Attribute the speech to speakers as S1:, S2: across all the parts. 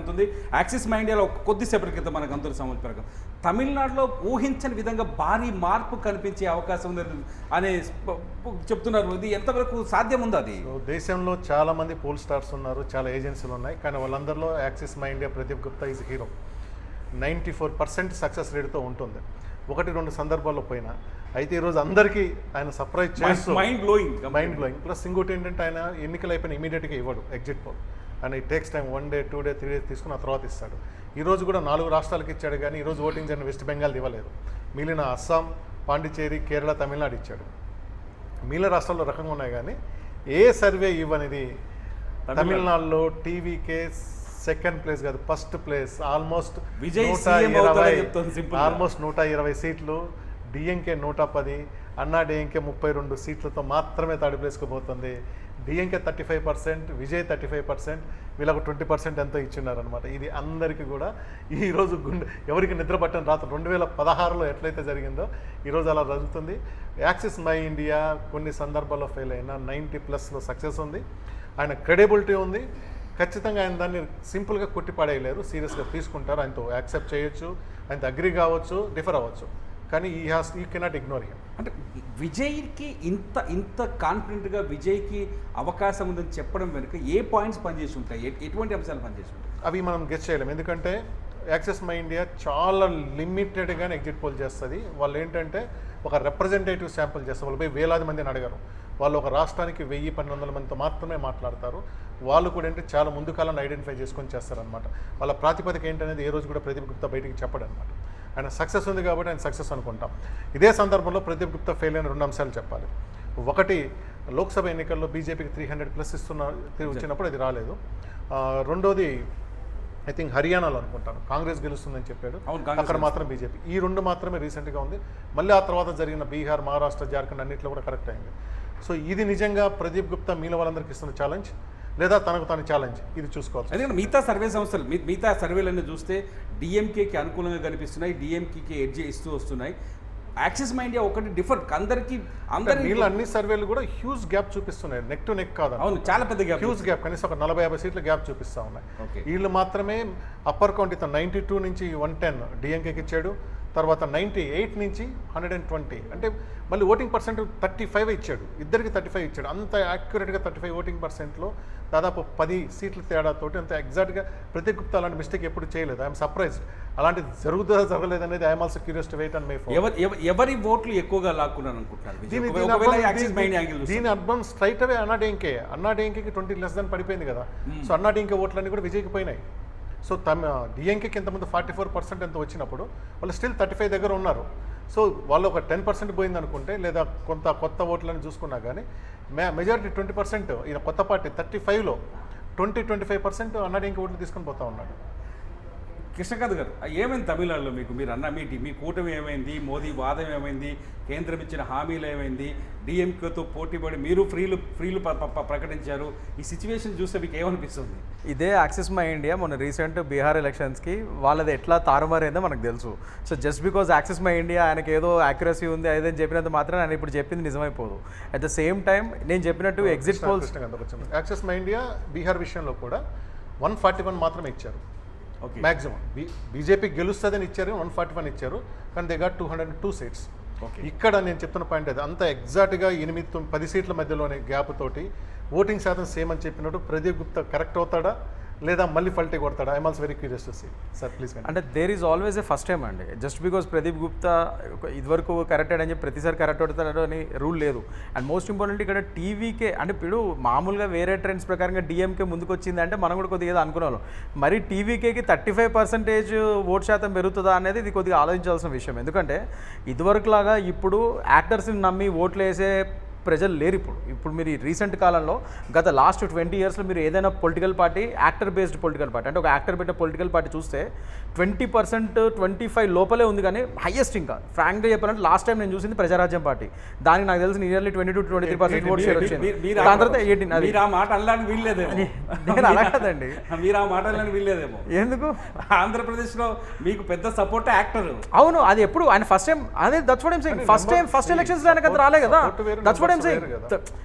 S1: ఉంటుంది. Axis my ఇండియాలో కొద్దిసేపటి క్రితం మనకు అంతుల సమాచారం తమిళనాడులో ఊహించని విధంగా భారీ మార్పు కనిపించే అవకాశం ఉంది అని చెప్తున్నారు. ఇది ఎంతవరకు సాధ్యం ఉంది? అది
S2: దేశంలో చాలా మంది పోల్ స్టార్స్ ఉన్నారు, చాలా ఏజెన్సీలు ఉన్నాయి, కానీ వాళ్ళందరిలో Axis My India Pradeep Gupta is hero. 94% success రేట్తో ఉంటుంది. 1-2 సందర్భాల్లో పోయినా అయితే ఈరోజు అందరికీ ఆయన సర్ప్రైజ్ చేస్తూ మైండ్ బ్లోయింగ్. ప్లస్ ఇంకోటి ఏంటంటే ఆయన ఎన్నికలు అయిపోయిన ఇమీడియట్గా ఇవ్వడు ఎగ్జిట్ పోల్. అండ్ ఈ takes time 1 day 2 day 3 days తీసుకుని ఆ తర్వాత ఇస్తాడు. ఈరోజు కూడా 4 రాష్ట్రాలకు ఇచ్చాడు, కానీ ఈరోజు ఓటింగ్ జరిగిన వెస్ట్ బెంగాల్ ఇవ్వలేదు. మిగిలిన అస్సాం, పాండిచేరి, కేరళ, తమిళనాడు ఇచ్చాడు. మిగిలిన రాష్ట్రాల్లో రకంగా ఉన్నాయి, కానీ ఏ సర్వే ఇవ్వనిది తమిళనాడులో టీవీకే సెకండ్ ప్లేస్ కాదు, ఫస్ట్ ప్లేస్. ఆల్మోస్ట్ 120 సీట్లు, డిఎంకే 110, అన్నా డిఎంకే 32 సీట్లతో మాత్రమే థర్డ్ ప్లేస్కి పోతుంది. డిఎంకే 35%, విజయ్ 35%, వీళ్ళకు 20% ఎంతో ఇచ్చిన్నారనమాట. ఇది అందరికీ కూడా ఈరోజు ఎవరికి నిద్ర పట్టని రాత్రి 2016లో ఎట్లయితే జరిగిందో ఈరోజు అలా జరుగుతుంది. యాక్సిస్ మై ఇండియా కొన్ని సందర్భాల్లో ఫెయిల్ అయినా 90+లో సక్సెస్ ఉంది. ఆయన క్రెడిబిలిటీ ఉంది. ఖచ్చితంగా ఆయన దాన్ని సింపుల్గా కొట్టిపడేయలేరు, సీరియస్గా తీసుకుంటారు. ఆయనతో యాక్సెప్ట్ చేయొచ్చు, ఆయనతో అగ్రి కావచ్చు, డిఫర్ అవ్వచ్చు, కానీ యూ కెనాట్ ఇగ్నోర్ హిమ్.
S1: అంటే విజయ్కి ఇంత కాన్ఫిడెంట్గా విజయ్కి అవకాశం ఉందని చెప్పడం వెనుక ఏ పాయింట్స్ పనిచేసి ఉంటాయి, ఎటువంటి అంశాలు పనిచేసి ఉంటాయి?
S2: అవి మనం గెస్ చేయలేము, ఎందుకంటే యాక్సిస్ మై ఇండియా చాలా లిమిటెడ్గానే ఎగ్జిట్ పోల్ చేస్తుంది. వాళ్ళు ఏంటంటే ఒక రిప్రజెంటేటివ్ శాంపుల్ చేస్తారు. వాళ్ళు పోయి వేలాది మందిని అడగరు. వాళ్ళు ఒక రాష్ట్రానికి 1000-1200 మందితో మాత్రమే మాట్లాడతారు. వాళ్ళు కూడా ఏంటంటే చాలా ముందు కాలాన్ని ఐడెంటిఫై చేసుకొని చేస్తారనమాట. వాళ్ళ ప్రాతిపదిక ఏంటనేది ఏ రోజు కూడా ప్రదీప్ గుప్తా బయటికి చెప్పడు అనమాట. ఆయన సక్సెస్ ఉంది కాబట్టి ఆయన సక్సెస్ అనుకుంటాం. ఇదే సందర్భంలో ప్రదీప్ గుప్తా ఫెయిల్ అయిన 2 అంశాలు చెప్పాలి. ఒకటి, లోక్సభ ఎన్నికల్లో బీజేపీకి 300+ వచ్చినప్పుడు అది రాలేదు. రెండోది ఐ థింక్ హర్యానాలో అనుకుంటాను కాంగ్రెస్ గెలుస్తుందని చెప్పాడు, అక్కడ మాత్రం బీజేపీ. ఈ 2 మాత్రమే రీసెంట్గా ఉంది. మళ్ళీ ఆ తర్వాత జరిగిన బీహార్, మహారాష్ట్ర, జార్ఖండ్ అన్నింటిలో కూడా కరెక్ట్ అయింది. సో ఇది నిజంగా ప్రదీప్ గుప్తా మీల వాళ్ళందరికీ ఇస్తున్న ఛాలెంజ్, లేదా తనకు తాను ఛాలెంజ్, ఇది చూసుకోవాలి.
S1: అదే మిగతా సర్వే సంస్థలు మిగతా సర్వేలన్నీ చూస్తే డిఎంకేకి అనుకూలంగా కనిపిస్తున్నాయి, డిఎంకేకి ఎడ్జ్ ఇస్తూ వస్తున్నాయి. యాక్సిస్ మై ఇండియా ఒకటి డిఫర్ అందరికీ
S2: వీళ్ళు అన్ని సర్వేలు కూడా హ్యూజ్ గ్యాప్ చూపిస్తున్నాయి, నెక్ టు నెక్ కాదు.
S1: అవును, చాలా పెద్ద గ్యాప్,
S2: హ్యూజ్ గ్యాప్, కనీసం ఒక 40-50 సీట్ల గ్యాప్ చూపిస్తూ ఉన్నాయి. వీళ్ళు మాత్రమే అప్పర్ కౌంట్ 92 నుంచి 110 డిఎంకేకి ఇచ్చాడు, తర్వాత 98 నుంచి 120, అంటే మళ్ళీ ఓటింగ్ పర్సెంట్ 35 ఇచ్చాడు. ఇద్దరికి 35 ఇచ్చాడు. అంత యాక్యురేట్గా 35 ఓటింగ్ పర్సెంట్లో దాదాపు 10 సీట్ల తేడాతోటి అంత ఎగ్జాక్ట్గా ప్రదీప్ గుప్తా అలాంటి మిస్టేక్ ఎప్పుడు చేయలేదు. I'm surprised. అలాంటిది జరుగుతుందా జరగలేదు అనేది I'm also curious to wait and may for.
S1: ఎవరి ఓట్లు ఎక్కువగా లాక్కున్నారు అనుకుంటున్నారు?
S2: దీని అర్థం స్ట్రైట్ అవే అన్నా డిఎంకేకి 20 పడిపోయింది కదా. సో అన్నా డిఎంకే ఓట్లన్నీ కూడా విజయ్కి పోయినాయి. సో డిఎంకేకి ఇంతమంది 44% ఎంత వచ్చినప్పుడు వాళ్ళు స్టిల్ 35 దగ్గర ఉన్నారు. సో వాళ్ళు ఒక 10% పోయింది అనుకుంటే, లేదా కొత్త ఓట్లని చూసుకున్నా కానీ మెజారిటీ 20%, ఈయన కొత్త పార్టీ 35లో 20-25% అన్నా డిఎంకే ఓట్లు తీసుకొని పోతా ఉన్నాడు.
S1: కృష్ణకాంత్ గారు, ఏమైంది తమిళనాడులో మీరు అన్న మీ కూటమి ఏమైంది, మోదీ వాదం ఏమైంది, కేంద్రం ఇచ్చిన హామీలు ఏమైంది, డిఎంకేతో పోటీపడి మీరు ఫ్రీలు ప్రకటించారు. ఈ సిచ్యువేషన్ చూస్తే మీకు ఏమనిపిస్తుంది?
S3: ఇదే యాక్సిస్ మై ఇండియా మొన్న రీసెంట్ బీహార్ ఎలక్షన్స్కి వాళ్ళది ఎట్లా తారుమారైందో మనకు తెలుసు. So just because axis My India ఆయనకి ఏదో యాక్యురసీ ఉంది అదేదని చెప్పినంత మాత్రం ఆయన ఇప్పుడు చెప్పింది నిజమైపోదు. అట్ ద సేమ్ టైం నేను చెప్పినట్టు exit polls
S2: axis My India Bihar విషయంలో కూడా 141 మాత్రమే ఇచ్చారు మ్యాక్సిమం. బీజేపీ గెలుస్తుందని ఇచ్చారు, 141 ఇచ్చారు, కానీ దే గాట్ 202 సీట్స్. ఇక్కడ నేను చెప్తున్న పాయింట్ అది అంత ఎగ్జాక్ట్గా 8-10 సీట్ల మధ్యలోనే గ్యాప్ తోటి ఓటింగ్ శాతం సేమ్ అని చెప్పినట్టు ప్రదీప్ గుప్తా కరెక్ట్ అవుతాడా లేదా మళ్ళీ ఫల్టీ కొడతాడా? I'm also very curious to see. Sir please.
S3: అంటే there is always a first time అండి. జస్ట్ బికాజ్ ప్రదీప్ గుప్తా ఇదివరకు కరెక్టెడ్ అని చెప్పి ప్రతిసారి కరెక్ట్ అవుతాడు అని రూల్ లేదు. అండ్ మోస్ట్ ఇంపార్టెంట్ ఇక్కడ టీవీకే అంటే ఇప్పుడు మామూలుగా వేరే ట్రెండ్స్ ప్రకారంగా డిఎంకే ముందుకు వచ్చింది అంటే మనం కూడా కొద్దిగా అనుకున్నాం. మరి టీవీకేకి 35% ఓటు శాతం పెరుగుతుందా అనేది ఇది కొద్దిగా ఆలోచించాల్సిన విషయం. ఎందుకంటే ఇదివరకు లాగా ఇప్పుడు యాక్టర్స్ని నమ్మి ఓట్లు వేసే ప్రజలు లేరు. ఇప్పుడు మీరు రీసెంట్ కాలంలో గత లాస్ట్ 20 yearsలో మీరు ఏదైనా political party actor based political party అంటే ఒక యాక్టర్ పెట్టిన పొలిటికల్ పార్టీ చూస్తే 20%, 25 లోపలే ఉంది. కానీ హైయెస్ట్ ఇంకా ఫ్రాంక్గా చెప్పాలంటే లాస్ట్ టైం నేను చూసింది ప్రజారాజ్యం పార్టీ. దానికి నాకు తెలిసి నియర్లీ 22-23% ఓట్ షేర్ వచ్చింది. దాని తర్వాత 18.
S1: మీరు ఆ మాట అనడానికి వీల్లేదేమో.
S3: నేను అలాగదండి,
S1: మీరు ఆ మాట అనడానికి వీల్లేదేమో.
S3: ఎందుకు?
S1: ఆంధ్రప్రదేశ్లో మీకు పెద్ద సపోర్ట్ యాక్టర్.
S3: అవును, అది ఎప్పుడు ఆయన ఫస్ట్ టైం అదే that's what I'm saying. First ఎలక్షన్స్లో ఆయనకు అది రాలే కదా. దట్స్ వాట్ ఐమ్ సేయింగ్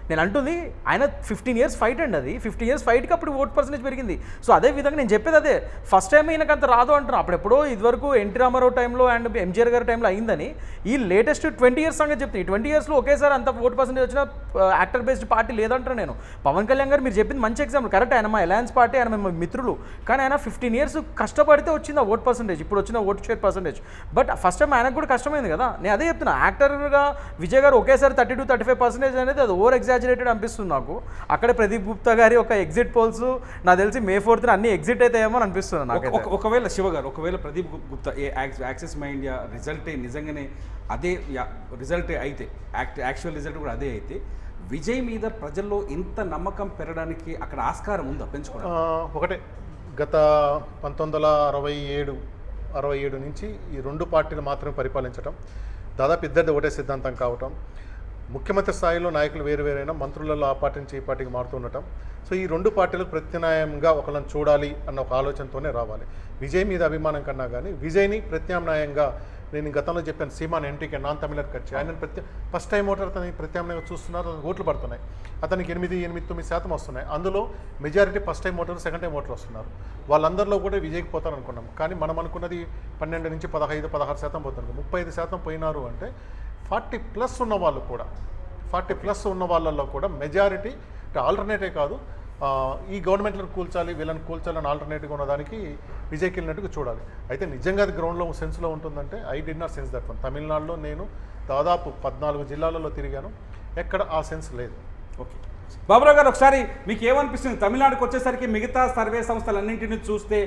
S3: నేను అంటుంది ఆయన 15 years ఫైట్ అండి, అది 15 years ఫైట్కి అప్పుడు ఓట్ పర్సెంటేజ్ పెరిగింది. సో అదే విధంగా నేను చెప్పేది అదే, ఫస్ట్ టైం ఈయనకు అంత రాదు అంటున్నాను. అప్పుడెప్పుడో ఇదివరకు ఎన్టీ రామారావు టైంలో అండ్ ఎంజీఆర్ గారి టైంలో అయిందని, ఈ లేటెస్ట్ 20 years సంగతి చెప్తాను. ఈ 20 yearsలో ఒకేసారి అంత ఓట్ పర్సెంటేజ్ వచ్చిన యాక్టర్ బేస్డ్ పార్టీ లేదంటారు నేను. పవన్ కళ్యాణ్ గారు మీరు చెప్పింది మంచి ఎగ్జాంపుల్, కరెక్ట్. ఆయన మా అలయన్స్ పార్టీ, ఆయన మా మిత్రులు, కానీ ఆయన 15 years కష్టపడితే వచ్చింది ఆ ఓట్ పర్సెంటేజ్, ఇప్పుడు వచ్చిన vote share percentage. But first time ఆయనకు కూడా కష్టమైంది కదా. నేను అదే చెప్తున్నా, యాక్టర్గా విజయ్ గారు ఒకేసారి 32-35% అనేది అది ఓవర్ ఎగ్జాజరేటెడ్ అనిపిస్తుంది నాకు. అక్కడే ప్రదీప్ గుప్తా గారి ఒక ఎగ్జిట్ పోల్స్ నాకు తెలిసి May 4th అన్ని ఎగ్జిట్ అవుతాయేమో అని అనిపిస్తుంది నాకు.
S1: ఒకవేళ శివ గారు, ఒకవేళ ప్రదీప్ గుప్తా యాక్సెస్ మై ఇండియా రిజల్టే నిజంగానే అదే రిజల్టే అయితే, యాక్చువల్ రిజల్ట్ కూడా అదే అయితే, విజయ్ మీద ప్రజల్లో ఇంత నమ్మకం పెరగడానికి అక్కడ ఆస్కారం ఉందా పెంచుకోవడం?
S2: ఒకటే, గత 1967 నుంచి ఈ రెండు పార్టీలు మాత్రమే పరిపాలించడం, దాదాపు ఇద్దరిది ఒకటే సిద్ధాంతం కావటం, ముఖ్యమంత్రి స్థాయిలో నాయకులు వేరువేరైనా మంత్రులలో ఆ పార్టీ నుంచి ఈ పార్టీకి మారుతూ ఉండటం. సో ఈ రెండు పార్టీలకు ప్రత్యామ్నాయంగా ఒకళ్ళని చూడాలి అన్న ఒక ఆలోచనతోనే రావాలి. విజయ్ మీద అభిమానం కన్నా కానీ విజయ్ని ప్రత్యామ్నాయంగా, నేను గతంలో చెప్పాను, సీమాన్ ఎన్టీకే నాన్ తమిళర్ కచ్చి ఆయన ఫస్ట్ టైం ఓటర్ అతని ప్రత్యామ్నాయంగా చూస్తున్నారు, అతనికి ఓట్లు పడుతున్నాయి. అతనికి 8-9% వస్తున్నాయి. అందులో majority first time voter, second time voter వస్తున్నారు. వాళ్ళందరిలో కూడా విజయ్కి పోతారు అనుకున్నాం, కానీ మనం అనుకున్నది 12 నుంచి 15-16% పోతుంది. 35% పోయినారు అంటే 40+ ఉన్న వాళ్ళు కూడా, 40+ ఉన్న వాళ్ళల్లో కూడా మెజారిటీ ఆల్టర్నేటివ్ కాదు, ఈ గవర్నమెంట్లను కూల్చాలి, వీళ్ళని కూల్చాలని ఆల్టర్నేటివ్గా ఉన్నదానికి విజయ్కి వెళ్ళినట్టుగా చూడాలి. అయితే నిజంగా అది గ్రౌండ్లో సెన్స్లో ఉంటుందంటే I did not sense that one. తమిళనాడులో నేను దాదాపు 14 జిల్లాలలో తిరిగాను, ఎక్కడ ఆ సెన్స్ లేదు.
S1: ఓకే బాబురావు గారు, ఒకసారి మీకు ఏమనిపిస్తుంది తమిళనాడుకు వచ్చేసరికి మిగతా సర్వే సంస్థలన్నింటినీ చూస్తే